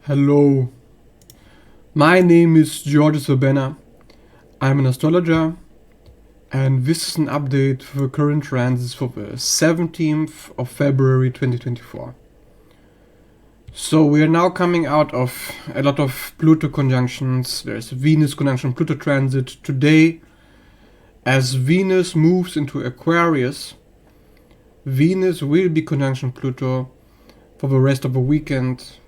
Hello, my name is George Urbana. I'm an astrologer, and this is an update for the current transits for the 17th of February 2024. So we are now coming out of a lot of Pluto conjunctions. There's Venus conjunction Pluto transit today. As Venus moves into Aquarius, Venus will be conjunction Pluto for the rest of the weekend.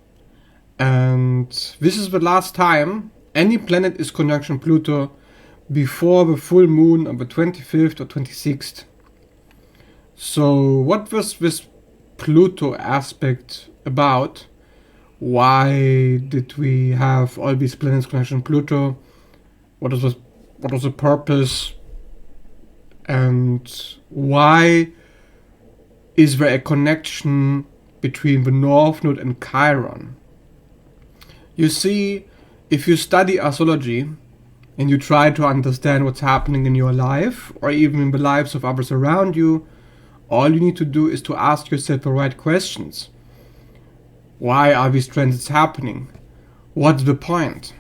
And this is the last time any planet is conjunction Pluto before the full moon on the 25th or 26th. So what was this Pluto aspect about? Why did we have all these planets conjunction Pluto? What was the purpose? And why is there a connection between the North Node and Chiron? You see, if you study astrology and you try to understand what's happening in your life or even in the lives of others around you, all you need to do is to ask yourself the right questions. Why are these transits happening? What's the point?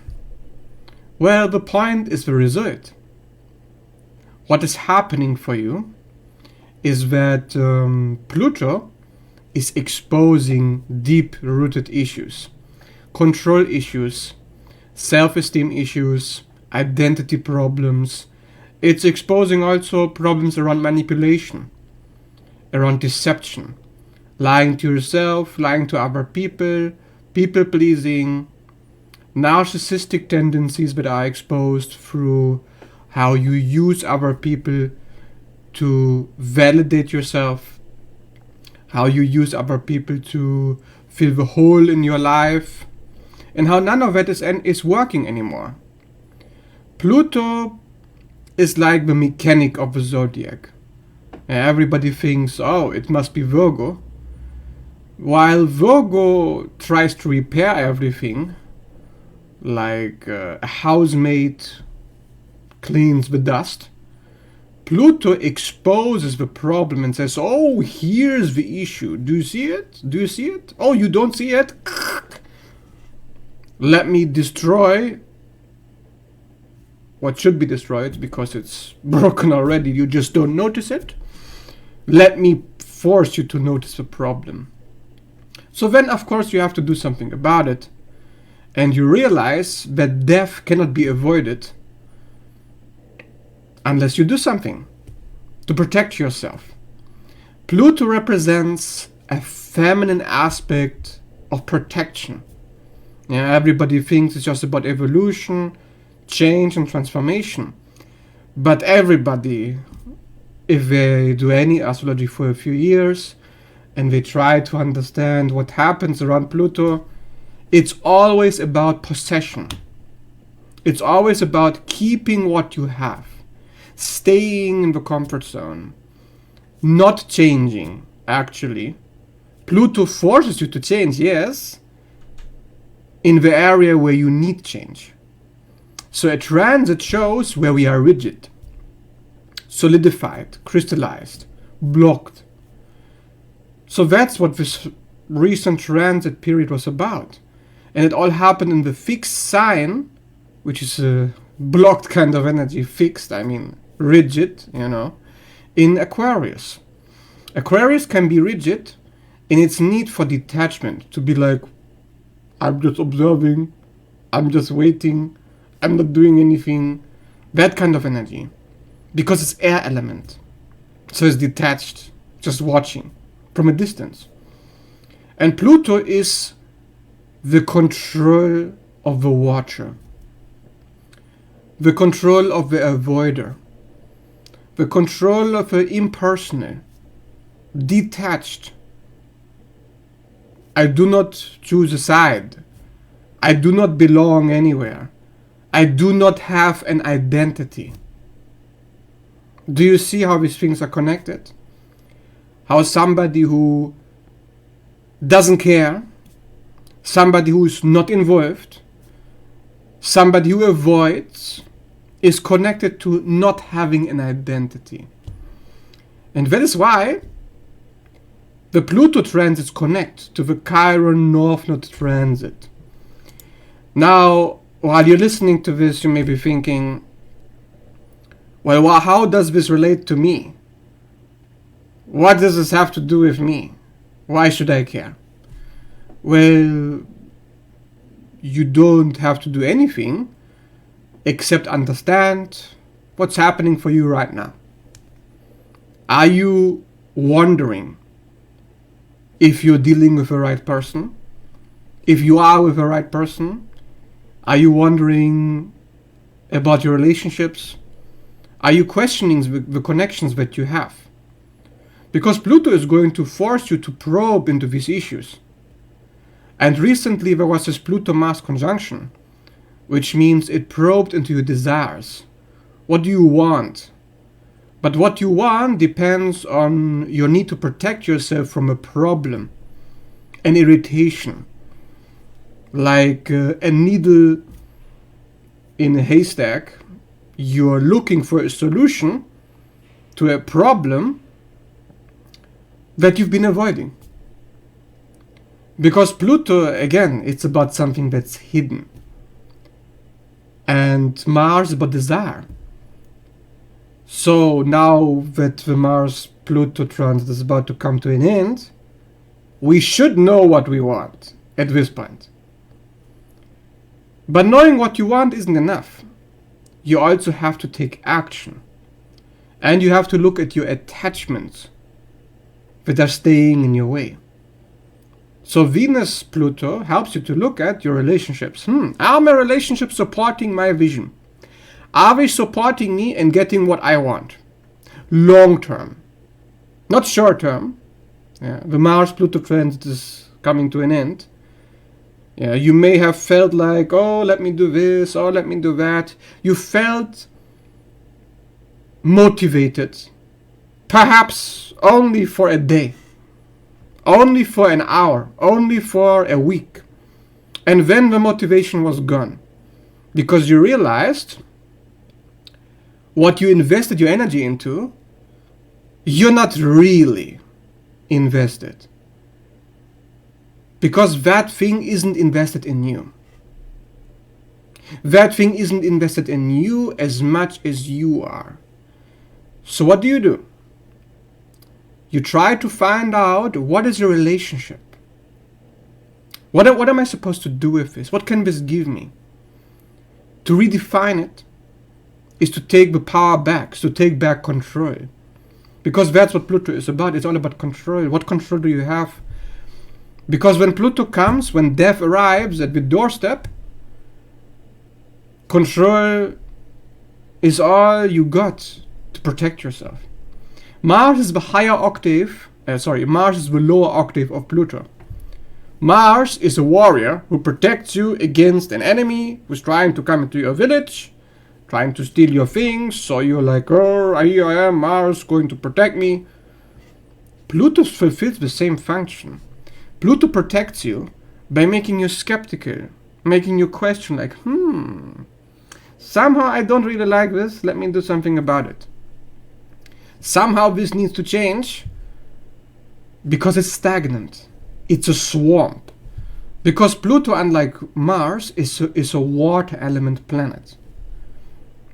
Well, the point is the result. What is happening for you is that Pluto is exposing deep-rooted issues. Control issues, self-esteem issues, identity problems. It's exposing also problems around manipulation, around deception, lying to yourself, lying to other people, people-pleasing, narcissistic tendencies that are exposed through how you use other people to validate yourself, how you use other people to fill the hole in your life, and how none of that is working anymore. Pluto is like the mechanic of the zodiac. Everybody thinks, oh, it must be Virgo. While Virgo tries to repair everything, like a housemaid cleans the dust, Pluto exposes the problem and says, oh, here's the issue. Do you see it? Do you see it? Oh, you don't see it? Let me destroy what should be destroyed because it's broken already. You just don't notice it. Let me force you to notice the problem. So then, of course, you have to do something about it. And you realize that death cannot be avoided unless you do something to protect yourself. Pluto represents a feminine aspect of protection. Yeah, everybody thinks it's just about evolution, change, and transformation. But everybody, if they do any astrology for a few years and they try to understand what happens around Pluto, it's always about possession. It's always about keeping what you have, staying in the comfort zone, not changing, actually. Pluto forces you to change, yes, in the area where you need change. So a transit shows where we are rigid, solidified, crystallized, blocked. So that's what this recent transit period was about. And it all happened in the fixed sign, which is a blocked kind of energy, fixed, I mean rigid, in Aquarius. Aquarius can be rigid in its need for detachment, to be like, I'm just observing, I'm just waiting, I'm not doing anything. That kind of energy. Because it's air element. So it's detached, just watching from a distance. And Pluto is the control of the watcher. The control of the avoider. The control of the impersonal. Detached. I do not choose a side. I do not belong anywhere. I do not have an identity. Do you see how these things are connected? How somebody who doesn't care, somebody who is not involved, somebody who avoids, is connected to not having an identity. And that is why the Pluto transits connect to the Chiron North Node transit. Now, while you're listening to this, you may be thinking, well, how does this relate to me? What does this have to do with me? Why should I care? Well, you don't have to do anything except understand what's happening for you right now. Are you wondering if you're dealing with the right person? If you are with the right person, are you wondering about your relationships? Are you questioning the connections that you have? Because Pluto is going to force you to probe into these issues. And recently there was this Pluto-Mars conjunction, which means it probed into your desires. What do you want? But what you want depends on your need to protect yourself from a problem, an irritation, like a needle in a haystack. You're looking for a solution to a problem that you've been avoiding. Because Pluto, again, it's about something that's hidden. And Mars is about desire. So now that the Mars-Pluto transit is about to come to an end, we should know what we want at this point. But knowing what you want isn't enough. You also have to take action. And you have to look at your attachments that are staying in your way. So Venus-Pluto helps you to look at your relationships. Are my relationships supporting my vision? Are they supporting me in getting what I want? Long term. Not short term. Yeah, the Mars-Pluto transit is coming to an end. Yeah, you may have felt like, oh, let me do this, or let me do that. You felt motivated. Perhaps only for a day. Only for an hour. Only for a week. And then the motivation was gone. Because you realized what you invested your energy into, you're not really invested. Because that thing isn't invested in you. That thing isn't invested in you as much as you are. So what do? You try to find out, what is your relationship? What am I supposed to do with this? What can this give me? To redefine it is to take the power back, to take back control. Because that's what Pluto is about. It's all about control. What control do you have? Because when Pluto comes, when death arrives at the doorstep, control is all you got to protect yourself. Mars is the Mars is the lower octave of Pluto. Mars is a warrior who protects you against an enemy who's trying to come into your village, trying to steal your things, so you're like, oh, here I am, Mars going to protect me. Pluto fulfills the same function. Pluto protects you by making you skeptical, making you question like, somehow I don't really like this, let me do something about it. Somehow this needs to change because it's stagnant. It's a swamp. Because Pluto, unlike Mars, is a water element planet.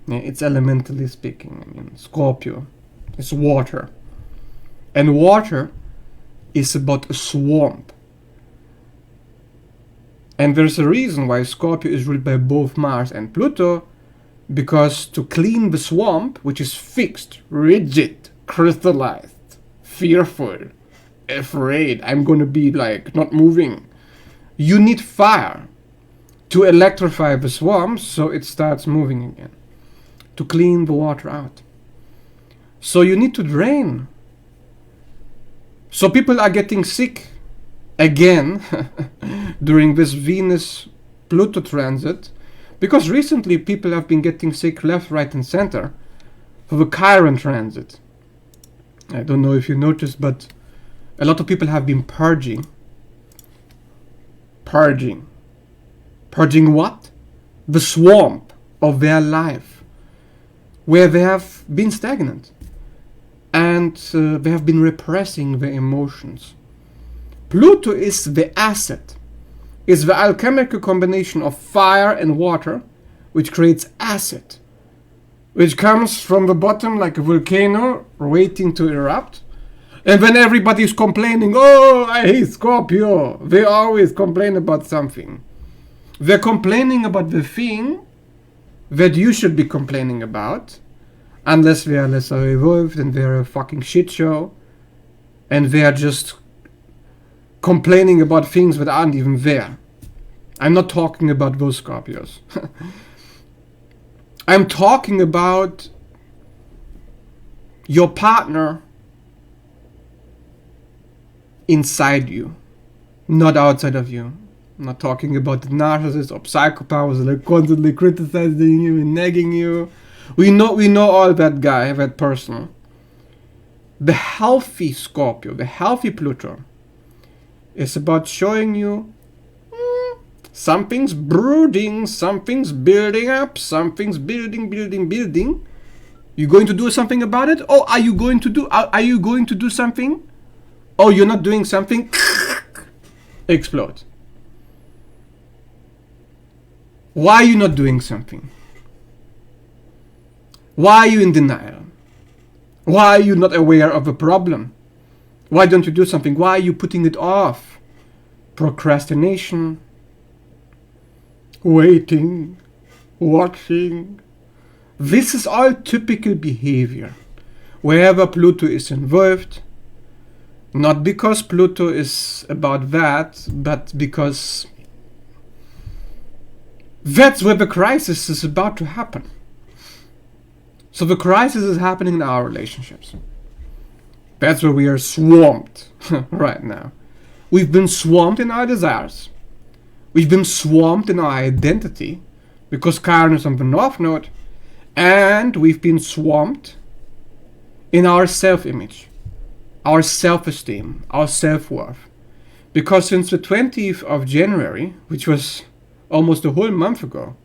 Yeah, it's elementally speaking. Scorpio is water. And water is about a swamp. And there's a reason why Scorpio is ruled by both Mars and Pluto, because to clean the swamp, which is fixed, rigid, crystallized, fearful, afraid, I'm gonna be like not moving, you need fire to electrify the swamp so it starts moving again, to clean the water out. So you need to drain. So people are getting sick again during this Venus-Pluto transit, because recently people have been getting sick left, right and center for the Chiron transit. I don't know if you noticed, but a lot of people have been purging. Purging what? The swamp of their life, where they have been stagnant and they have been repressing their emotions. Pluto is the asset is the alchemical combination of fire and water, which creates acid, which comes from the bottom like a volcano waiting to erupt. And when everybody's complaining, oh, I hate Scorpio, they always complain about something. They're complaining about the thing that you should be complaining about, unless they are lesser evolved and they're a fucking shit show, and they are just complaining about things that aren't even there. I'm not talking about those Scorpios. I'm talking about your partner inside you, not outside of you. I'm not talking about the narcissists or psychopaths that are constantly criticizing you and nagging you. We know all that guy, that person. The healthy Scorpio, the healthy Pluto, is about showing you something's brooding, something's building up, something's building. You're going to do something about it? Oh, are you going to do something? Oh, you're not doing something? Explode. Why are you not doing something? Why are you in denial? Why are you not aware of a problem? Why don't you do something? Why are you putting it off? Procrastination, waiting, watching. This is all typical behavior wherever Pluto is involved. Not because Pluto is about that, but because that's where the crisis is about to happen. So the crisis is happening in our relationships. That's where we are swamped right now. We've been swamped in our desires. We've been swamped in our identity because Chiron is on the North Node. And we've been swamped in our self-image, our self-esteem, our self-worth. Because since the 20th of January, which was almost a whole month ago,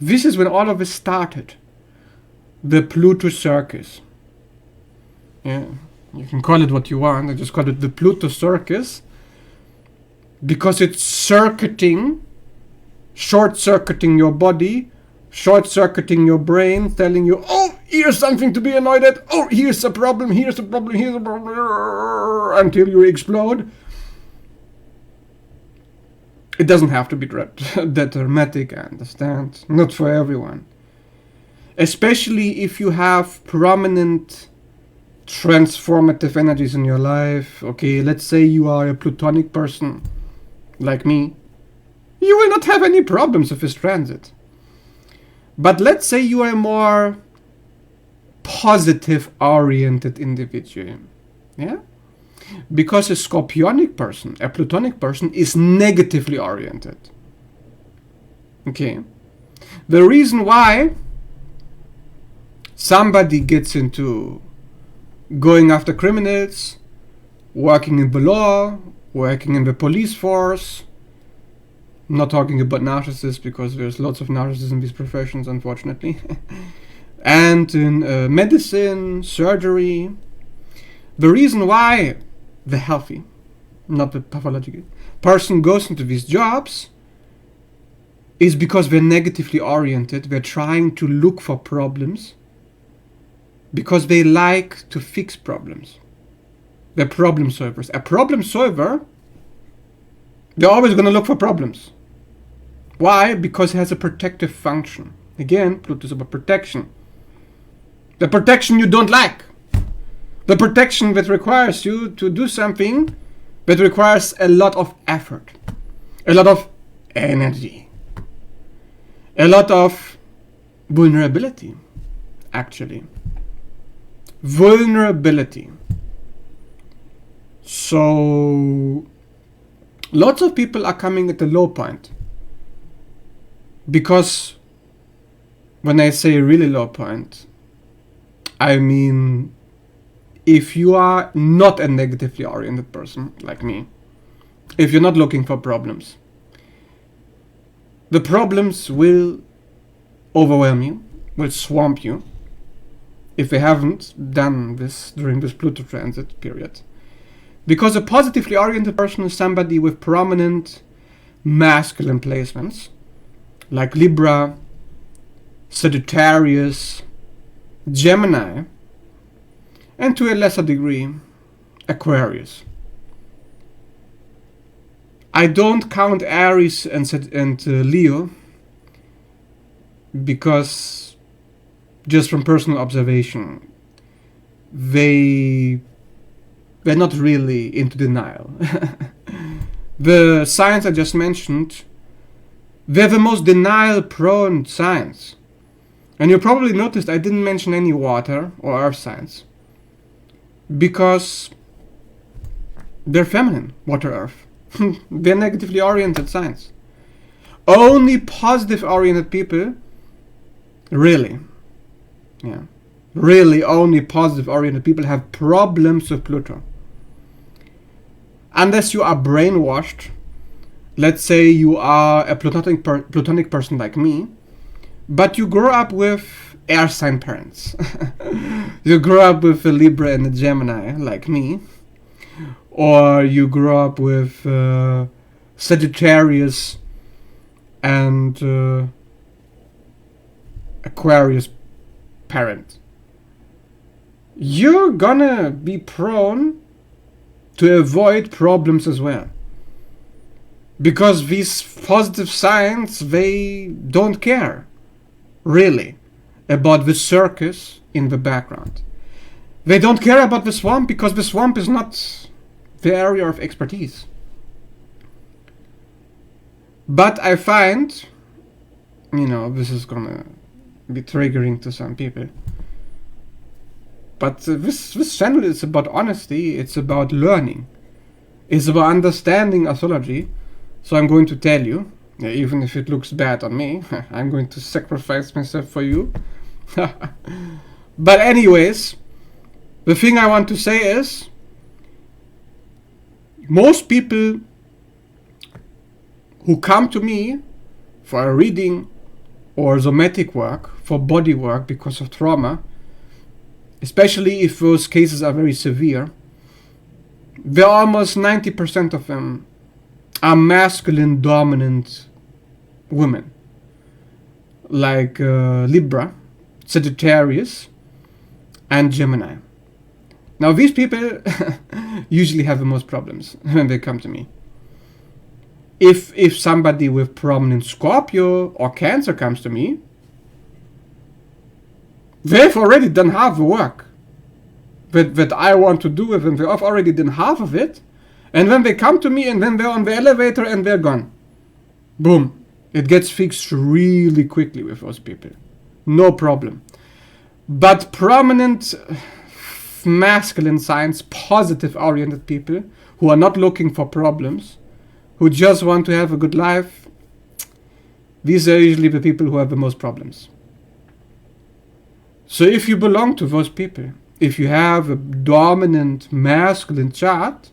this is when all of this started. The Pluto circus. Yeah, you can call it what you want. I just call it the Pluto circus because it's short-circuiting your body, short-circuiting your brain, telling you, oh, here's something to be annoyed at, oh, here's a problem, until you explode. It doesn't have to be that dramatic, I understand. Not for everyone. Especially if you have prominent transformative energies in your life. Okay, let's say you are a Plutonic person, like me. You will not have any problems with this transit. But let's say you are a more positive-oriented individual. Yeah? Because a Scorpionic person, a Plutonic person, is negatively oriented. Okay? The reason why somebody gets into going after criminals, working in the law, working in the police force, I'm not talking about narcissists because there's lots of narcissists in these professions, unfortunately, and in medicine, surgery. The reason why the healthy, not the pathological, person goes into these jobs is because they're negatively oriented. They're trying to look for problems because they like to fix problems. They're problem solvers. A problem solver, they're always going to look for problems. Why? Because it has a protective function. Again, Pluto is about protection. The protection you don't like. The protection that requires you to do something that requires a lot of effort, a lot of energy, a lot of vulnerability, actually. Vulnerability. So, lots of people are coming at a low point. Because when I say really low point, I mean if you are not a negatively oriented person like me, if you're not looking for problems, the problems will overwhelm you, will swamp you, if they haven't done this during this Pluto transit period. Because a positively oriented person is somebody with prominent masculine placements, like Libra, Sagittarius, Gemini, and to a lesser degree, Aquarius. I don't count Aries and Leo because, just from personal observation, they're not really into denial. The signs I just mentioned, they're the most denial-prone signs. And you probably noticed I didn't mention any water or earth signs, because they're feminine, water, earth. They're negatively oriented signs. Only positive oriented people, really only positive oriented people have problems with Pluto. Unless you are brainwashed. Let's say you are a Plutonic person like me, but you grow up with air sign parents. You grow up with a Libra and a Gemini like me, or you grow up with Sagittarius and Aquarius parent. You're gonna be prone to avoid problems as well. Because these positive signs, they don't care, really, about the circus in the background. They don't care about the swamp because the swamp is not the area of expertise. But I find, this is gonna be triggering to some people, but this channel is about honesty, it's about learning, it's about understanding astrology. So I'm going to tell you, even if it looks bad on me, I'm going to sacrifice myself for you. But anyways, the thing I want to say is, most people who come to me for a reading or somatic work, for body work because of trauma, especially if those cases are very severe, they're almost 90% of them are masculine dominant women, like Libra, Sagittarius, and Gemini. Now these people usually have the most problems when they come to me. If somebody with prominent Scorpio or Cancer comes to me, they've already done half the work that I want to do with them. They've already done half of it. And then they come to me and then they're on the elevator and they're gone. Boom. It gets fixed really quickly with those people. No problem. But prominent masculine signs, positive oriented people who are not looking for problems, who just want to have a good life, these are usually the people who have the most problems. So if you belong to those people, if you have a dominant masculine chart,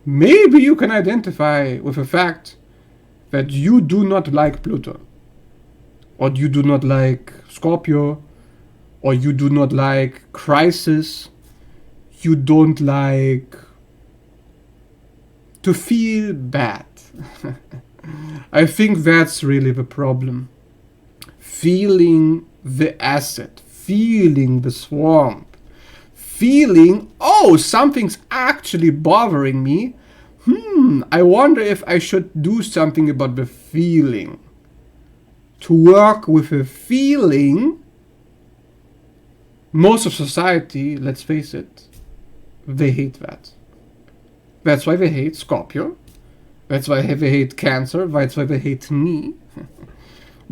maybe you can identify with the fact that you do not like Pluto, or you do not like Scorpio, or you do not like crisis, you don't like to feel bad. I think that's really the problem. Feeling the acid, feeling the swamp, feeling, oh, something's actually bothering me. I wonder if I should do something about the feeling. To work with a feeling, most of society, let's face it, they hate that. That's why they hate Scorpio. That's why they hate Cancer. That's why they hate me.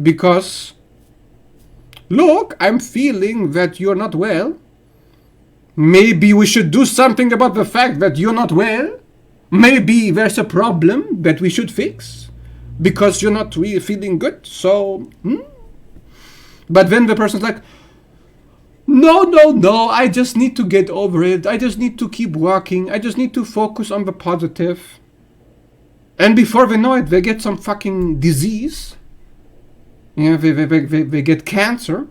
Because, look, I'm feeling that you're not well. Maybe we should do something about the fact that you're not well. Maybe there's a problem that we should fix because you're not really feeling good. So, But then the person's like, no, I just need to get over it. I just need to keep working. I just need to focus on the positive. And before they know it, they get some fucking disease. Yeah, they get cancer.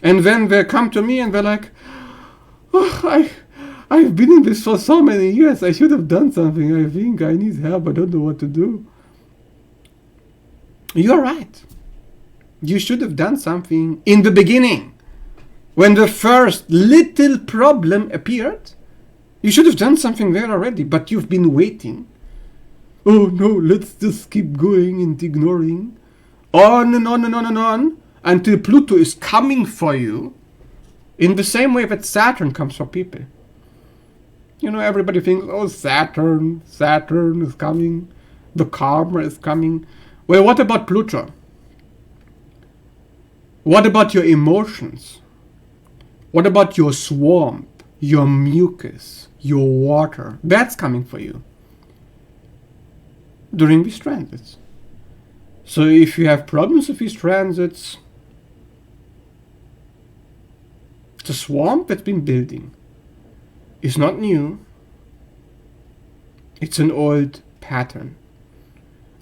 And then they come to me and they're like, oh, I've been in this for so many years. I should have done something. I think I need help. I don't know what to do. You're right. You should have done something in the beginning. When the first little problem appeared, you should have done something there already, but you've been waiting. Oh no, let's just keep going and ignoring. On and on and on and on, until Pluto is coming for you, in the same way that Saturn comes for people. You know, everybody thinks, oh, Saturn is coming, the karma is coming. Well, what about Pluto? What about your emotions? What about your swamp, your mucus, your water? That's coming for you during these transits. So if you have problems with these transits, the swamp that's been building is not new. It's an old pattern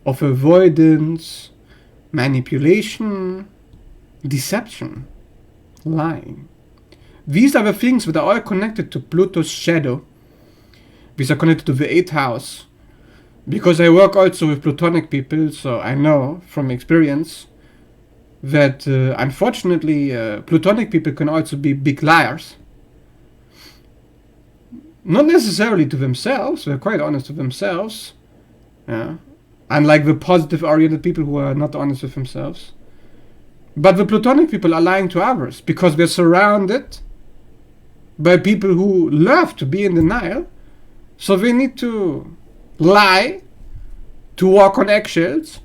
of avoidance, manipulation, deception, lying. These are the things that are all connected to Pluto's shadow. These are connected to the 8th house. Because I work also with Plutonic people, so I know from experience that unfortunately Plutonic people can also be big liars. Not necessarily to themselves, they're quite honest with themselves. Yeah. Unlike the positive oriented people who are not honest with themselves. But the Plutonic people are lying to others because they're surrounded by people who love to be in denial. So they need to lie, to walk on eggshells.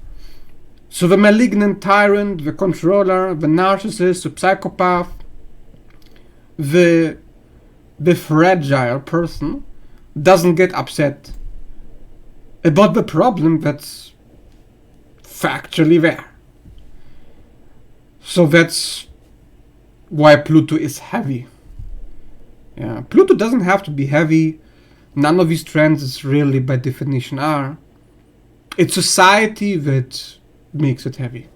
So the malignant tyrant, the controller, the narcissist, the psychopath, the fragile person doesn't get upset about the problem that's factually there. So that's why Pluto is heavy. Yeah, Pluto doesn't have to be heavy. None of these transits really by definition are. It's society that makes it heavy.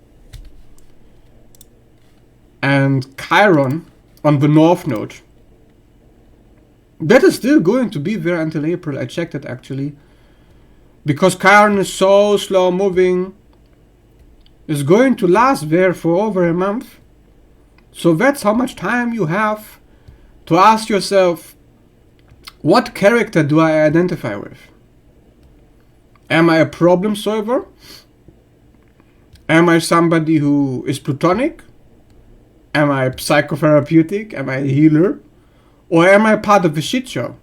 And Chiron on the North Node, that is still going to be there until April. I checked it actually. Because Chiron is so slow moving, is going to last there for over a month. So that's how much time you have to ask yourself, what character do I identify with? Am I a problem solver? Am I somebody who is Plutonic? Am I psychotherapeutic? Am I a healer? Or am I part of the shit show?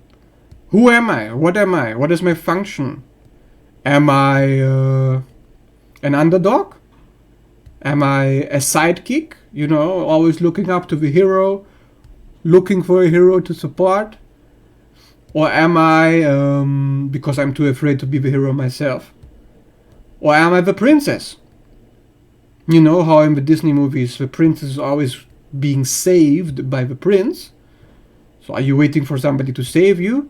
Who am I? What am I? What is my function? Am I an underdog? Am I a sidekick? You know, always looking up to the hero, looking for a hero to support? Or am I, because I'm too afraid to be the hero myself? Or am I the princess? You know how in the Disney movies the princess is always being saved by the prince? So are you waiting for somebody to save you?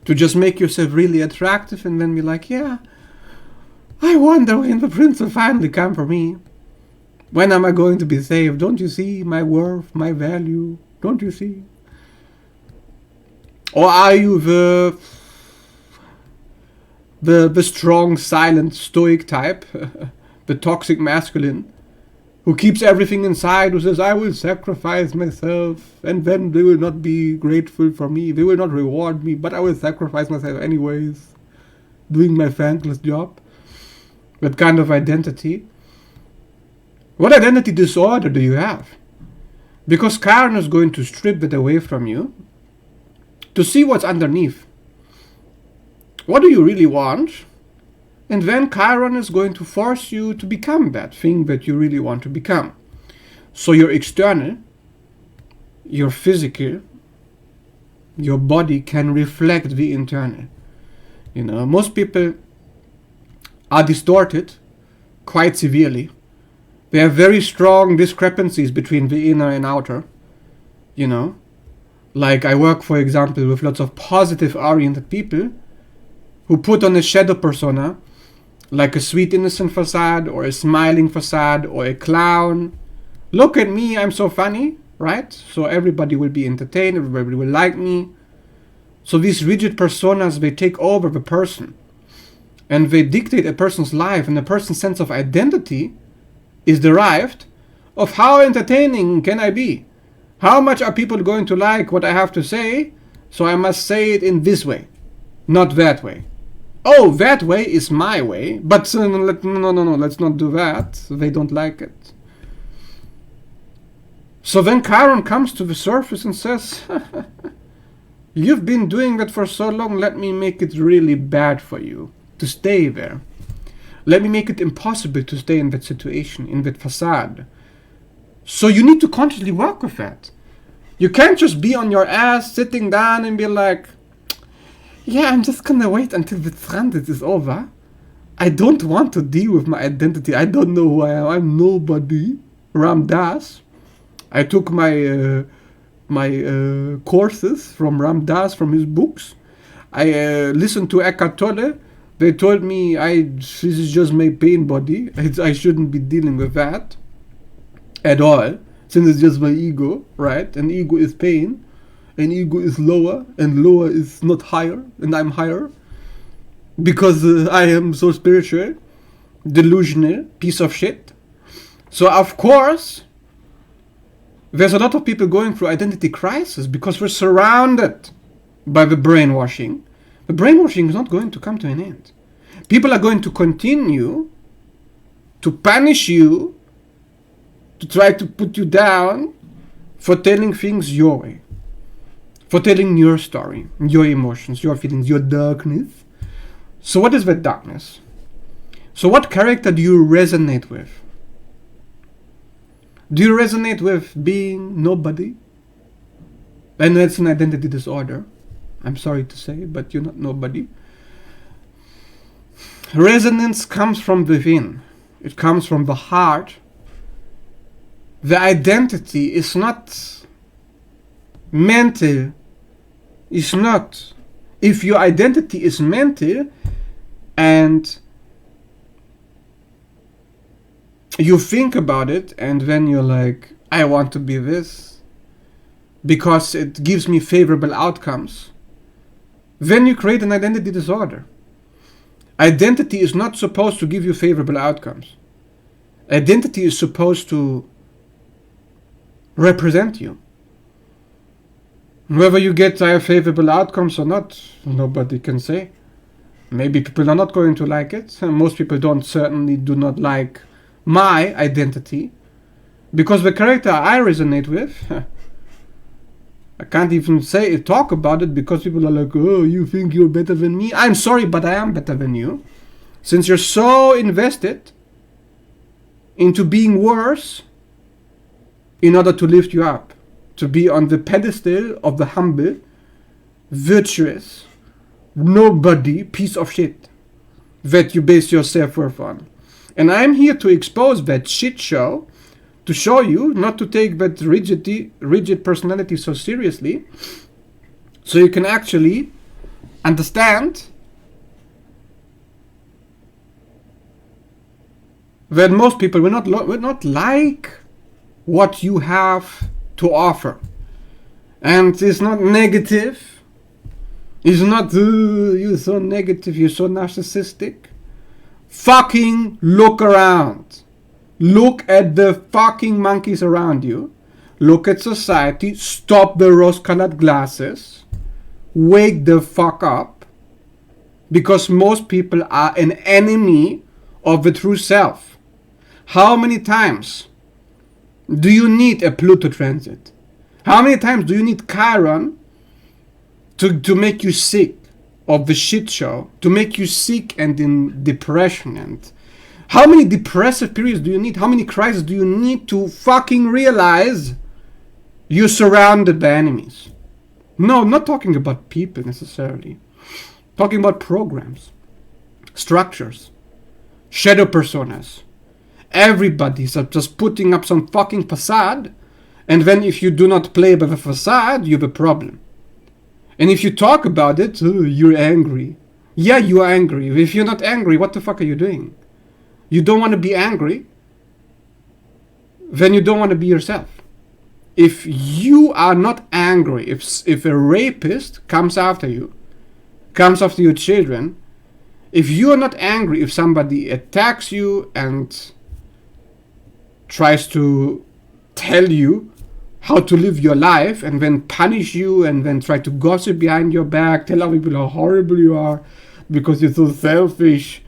To just make yourself really attractive and then be like, yeah, I wonder when the prince will finally come for me. When am I going to be saved? Don't you see my worth, my value? Don't you see? Or are you the strong, silent, stoic type, the toxic masculine, who keeps everything inside, who says, I will sacrifice myself, and then they will not be grateful for me, they will not reward me, but I will sacrifice myself anyways, doing my thankless job? That kind of identity. What identity disorder do you have? Because Chiron is going to strip it away from you, to see what's underneath. What do you really want? And then Chiron is going to force you to become that thing that you really want to become. So your external, your physical, your body can reflect the internal. You know, most people are distorted quite severely. There are very strong discrepancies between the inner and outer, you know. Like I work, for example, with lots of positive-oriented people who put on a shadow persona, like a sweet innocent facade, or a smiling facade, or a clown. Look at me, I'm so funny, right? So everybody will be entertained, everybody will like me. So these rigid personas, they take over the person and they dictate a person's life, and a person's sense of identity is derived of how entertaining can I be? How much are people going to like what I have to say? So I must say it in this way, not that way. Oh, that way is my way, but no, let's not do that. They don't like it. So then Chiron comes to the surface and says, you've been doing that for so long, let me make it really bad for you to stay there. Let me make it impossible to stay in that situation, in that facade. So you need to consciously work with that. You can't just be on your ass, sitting down and be like, yeah, I'm just gonna wait until the transit is over. I don't want to deal with my identity. I don't know who I am. I'm nobody. Ram Dass. I took my courses from Ram Dass, from his books. I listened to Eckhart Tolle. They told me this is just my pain body. I shouldn't be dealing with that at all, since it's just my ego, right? And ego is pain, and ego is lower, and lower is not higher, and I'm higher because I am so spiritual, delusional piece of shit. So of course there's a lot of people going through identity crisis because we're surrounded by the brainwashing. The brainwashing is not going to come to an end. People are going to continue to punish you, to try to put you down for telling things your way, for telling your story, your emotions, your feelings, your darkness. So what is that darkness? So what character do you resonate with? Do you resonate with being nobody? I know it's an identity disorder. I'm sorry to say, but you're not nobody. Resonance comes from within. It comes from the heart. The identity is not mental. It's not. If your identity is mental and you think about it and then you're like, I want to be this because it gives me favorable outcomes, then you create an identity disorder. Identity is not supposed to give you favorable outcomes. Identity is supposed to represent you. Whether you get favorable outcomes or not, nobody can say. Maybe people are not going to like it. Most people certainly do not like my identity, because the character I resonate with, I can't even talk about it because people are like, oh, you think you're better than me? I'm sorry, but I am better than you. Since you're so invested into being worse in order to lift you up, to be on the pedestal of the humble, virtuous, nobody piece of shit that you base your self-worth on. And I'm here to expose that shit show, to show you not to take that rigid personality so seriously, so you can actually understand that most people will not like what you have to offer. And it's not negative. It's not, you're so negative, you're so narcissistic. Fucking look around. Look at the fucking monkeys around you. Look at society. Stop the rose-colored glasses. Wake the fuck up. Because most people are an enemy of the true self. How many times do you need a Pluto transit? How many times do you need Chiron to make you sick of the shit show? To make you sick and in depression? And how many depressive periods do you need? How many crises do you need to fucking realize you're surrounded by enemies? No, I'm not talking about people necessarily. I'm talking about programs, structures, shadow personas. Everybody's just putting up some fucking facade, and then if you do not play by the facade, you have a problem. And if you talk about it, you're angry. Yeah, you are angry. If you're not angry, what the fuck are you doing? You don't want to be angry, then you don't want to be yourself. if you are not angry, if a rapist comes after you, comes after your children, if you are not angry, if somebody attacks you and tries to tell you how to live your life and then punish you and then try to gossip behind your back, tell other people how horrible you are because you're so selfish,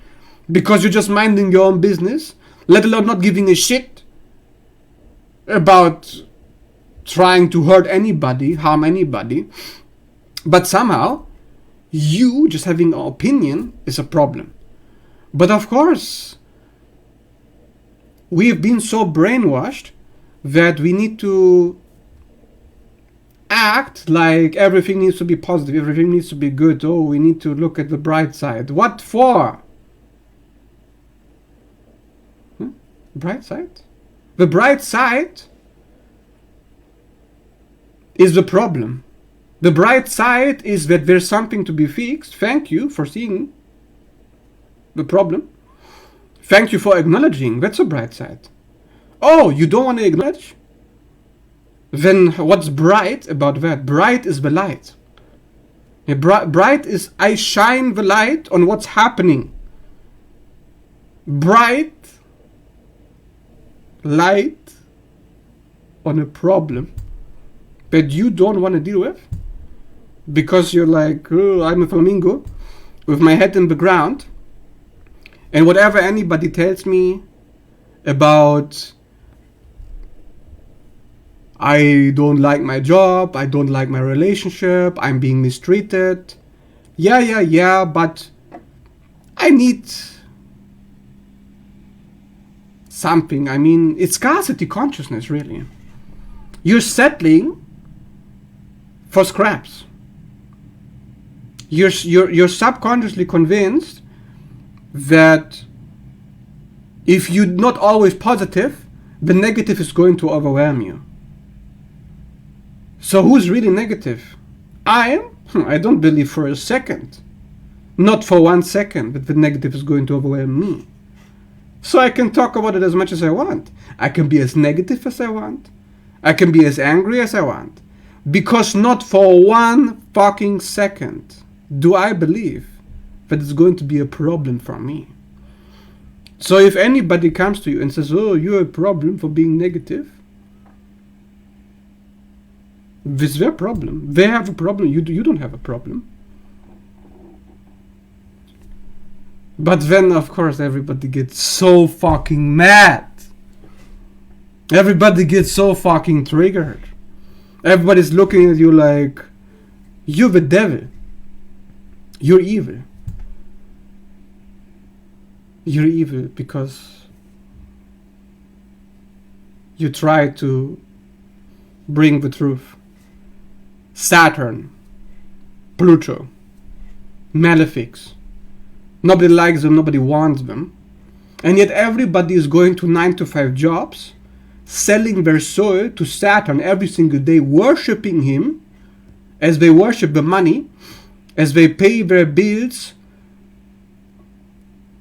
because you're just minding your own business, let alone not giving a shit about trying to hurt anybody, harm anybody, but somehow you just having an opinion is a problem. But of course, we have been so brainwashed that we need to act like everything needs to be positive, everything needs to be good. Oh, we need to look at the bright side. What for? Bright side? The bright side is the problem. The bright side is that there's something to be fixed. Thank you for seeing the problem. Thank you for acknowledging. That's a bright side. Oh, you don't want to acknowledge? Then what's bright about that? Bright is the light. Yeah, bright is I shine the light on what's happening. Bright light on a problem that you don't want to deal with because you're like, oh, I'm a flamingo with my head in the ground, and whatever anybody tells me about, I don't like my job, I don't like my relationship, I'm being mistreated, yeah, but I need something. I mean, it's scarcity consciousness, really. You're settling for scraps. You're subconsciously convinced that if you're not always positive, the negative is going to overwhelm you. So who's really negative? I am? I don't believe for a second, not for 1 second, that the negative is going to overwhelm me. So I can talk about it as much as I want. I can be as negative as I want. I can be as angry as I want. Because not for 1 fucking second do I believe that it's going to be a problem for me. So if anybody comes to you and says, oh, you're a problem for being negative, this is their problem. They have a problem. You don't have a problem. But then, of course, everybody gets so fucking mad. Everybody gets so fucking triggered. Everybody's looking at you like, you're the devil. You're evil. You're evil because you try to bring the truth. Saturn, Pluto, malefics. Nobody likes them, nobody wants them. And yet everybody is going to 9-to-5 jobs, selling their soul to Saturn every single day, worshipping him as they worship the money, as they pay their bills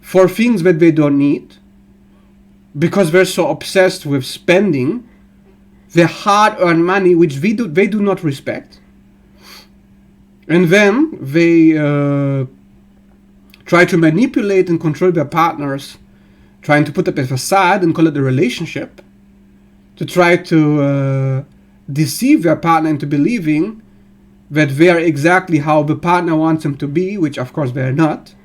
for things that they don't need, because they're so obsessed with spending their hard-earned money, which they do not respect. And then they try to manipulate and control their partners, trying to put up a facade and call it a relationship, to try to deceive their partner into believing that they are exactly how the partner wants them to be, which of course they are not.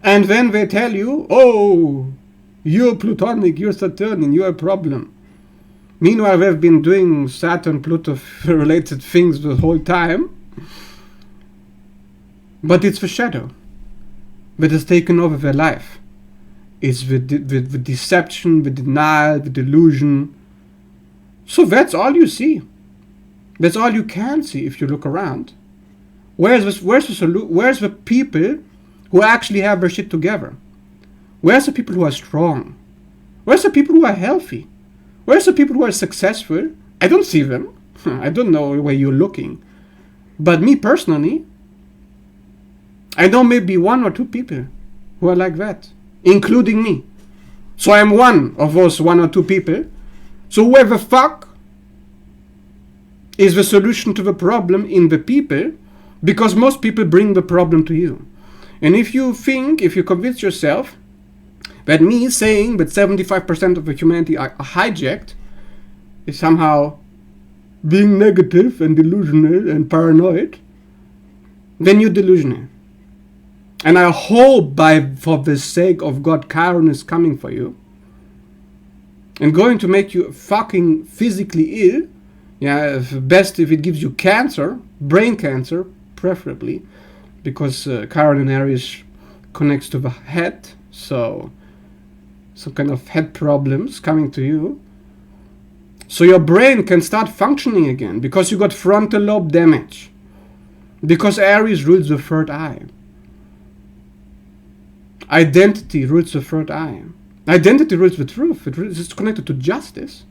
And then they tell you, oh, you're Plutonic, you're Saturnian, you're a problem. Meanwhile, they've been doing Saturn-Pluto related things the whole time. But it's the shadow that has taken over their life. It's the deception, the denial, the delusion. So that's all you see. That's all you can see if you look around. Where's the people who actually have their shit together? Where's the people who are strong? Where's the people who are healthy? Where's the people who are successful? I don't see them. I don't know where you're looking. But me personally, I know maybe 1 or 2 people who are like that, including me. So I'm one of those 1 or 2 people. So whoever fuck is the solution to the problem in the people, because most people bring the problem to you. And if you convince yourself that me saying that 75% of the humanity are hijacked is somehow being negative and delusional and paranoid, then you're delusional. And I hope for the sake of God, Chiron is coming for you and going to make you fucking physically ill. Yeah, best if it gives you cancer, brain cancer, preferably, because Chiron in Aries connects to the head, so some kind of head problems coming to you. So your brain can start functioning again because you got frontal lobe damage. Because Aries rules the third eye. Identity rules the third eye. Identity rules the truth. It's connected to justice.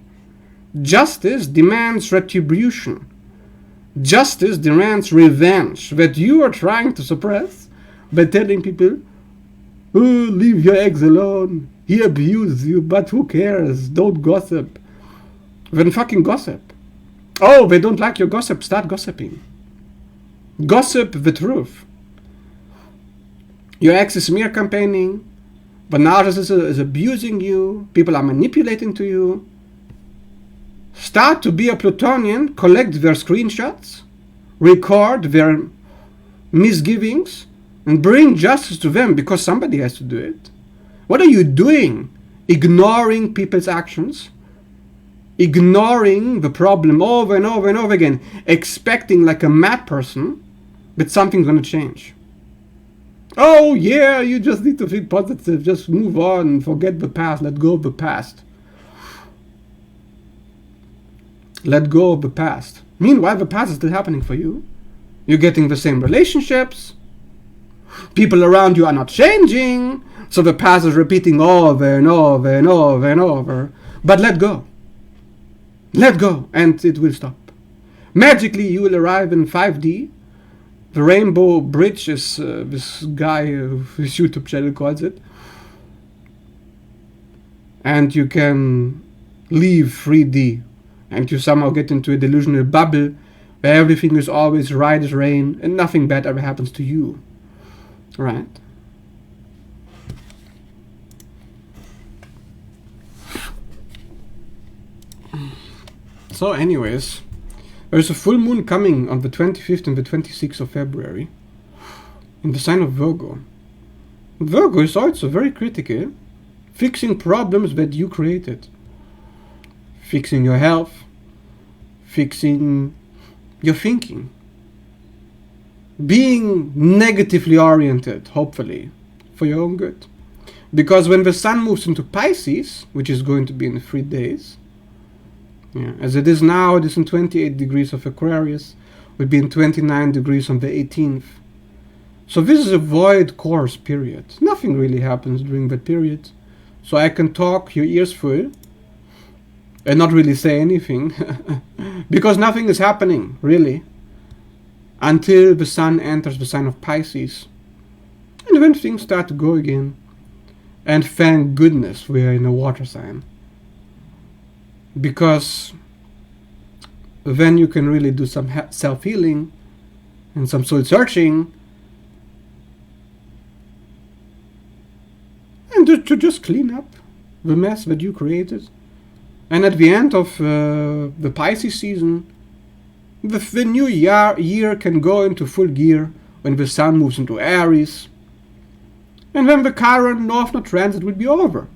Justice demands retribution. Justice demands revenge that you are trying to suppress by telling people, oh, leave your ex alone. He abused you, but who cares? Don't gossip. Then fucking gossip. Oh, they don't like your gossip. Start gossiping. Gossip the truth. Your ex is smear campaigning. The narcissist is abusing you. People are manipulating to you. Start to be a Plutonian. Collect their screenshots. Record their misgivings. And bring justice to them, because somebody has to do it. What are you doing? Ignoring people's actions. Ignoring the problem over and over and over again. Expecting like a mad person that something's going to change. Oh yeah, you just need to think positive. Just move on. Forget the past. Let go of the past. Let go of the past. Meanwhile, the past is still happening for you. You're getting the same relationships. People around you are not changing. So the past is repeating over and over and over and over. But let go. Let go, and it will stop. Magically, you will arrive in 5D. The Rainbow Bridge is this guy, his YouTube channel calls it. And you can leave 3D. And you somehow get into a delusional bubble where everything is always right as rain and nothing bad ever happens to you. Right? So anyways, there's a full moon coming on the 25th and the 26th of February in the sign of Virgo. Virgo is also very critical, fixing problems that you created. Fixing your health, fixing your thinking. Being negatively oriented, hopefully, for your own good. Because when the sun moves into Pisces, which is going to be in 3 days, as it is now, it is in 28 degrees of Aquarius, will be in 29 degrees on the 18th. So this is a void course period. Nothing really happens during that period. So I can talk your ears full and not really say anything. Because nothing is happening, really, until the sun enters the sign of Pisces. And then things start to go again. And thank goodness we are in a water sign. Because then you can really do some self-healing and some soul-searching. And to just clean up the mess that you created. And at the end of the Pisces season, the new year can go into full gear when the sun moves into Aries. And then the Chiron North Node transit will be over.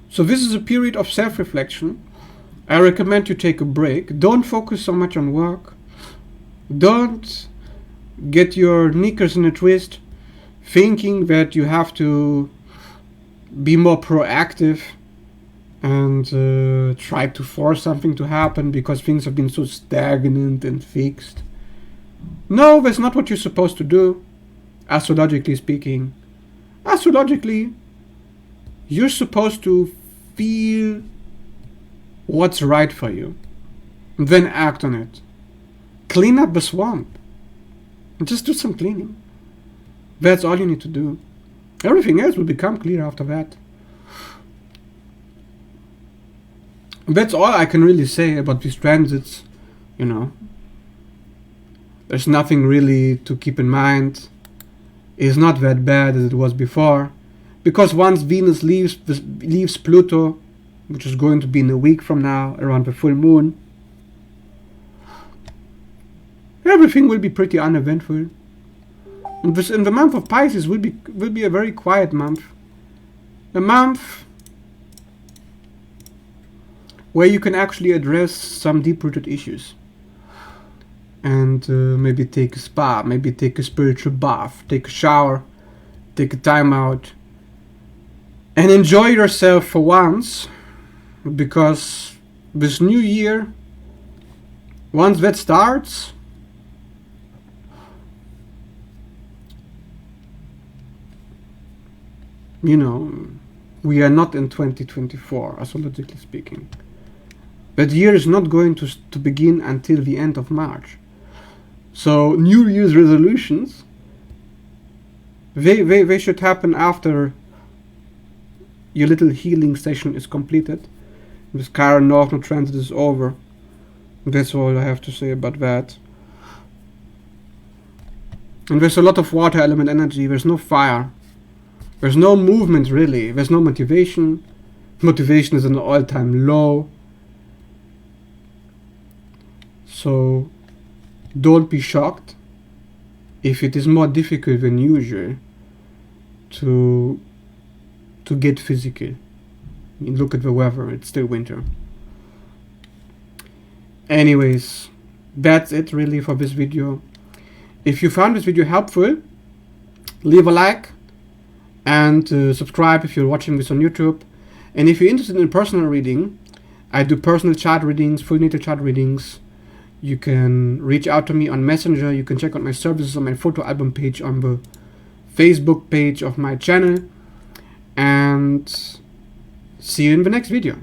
So this is a period of self-reflection. I recommend you take a break. Don't focus so much on work. Don't get your knickers in a twist, thinking that you have to be more proactive and try to force something to happen because things have been so stagnant and fixed. No, that's not what you're supposed to do, astrologically speaking. Astrologically, you're supposed to feel what's right for you, then act on it. Clean up the swamp. Just do some cleaning. That's all you need to do. Everything else will become clear after that. That's all I can really say about these transits, you know. There's nothing really to keep in mind. It's not that bad as it was before. Because once Venus leaves Pluto, which is going to be in a week from now, around the full moon, everything will be pretty uneventful. And the month of Pisces will be a very quiet month. A month where you can actually address some deep-rooted issues. And maybe take a spa, maybe take a spiritual bath, take a shower, take a time out, and enjoy yourself for once, because this new year, once that starts, you know, we are not in 2024, astrologically speaking. That year is not going to begin until the end of March. So New Year's resolutions, they should happen after your little healing session is completed. This Chiron North Node transit is over. That's all I have to say about that. And there's a lot of water element energy. There's no fire. There's no movement really. There's no motivation. Motivation is at an all-time low. So don't be shocked if it is more difficult than usual to get physical. I mean, look at the weather, it's still winter. Anyways, that's it really for this video. If you found this video helpful, leave a like and subscribe if you're watching this on YouTube. And if you're interested in personal reading, I do personal chart readings, full natal chart readings. You can reach out to me on Messenger. You can check out my services on my photo album page on the Facebook page of my channel. And see you in the next video.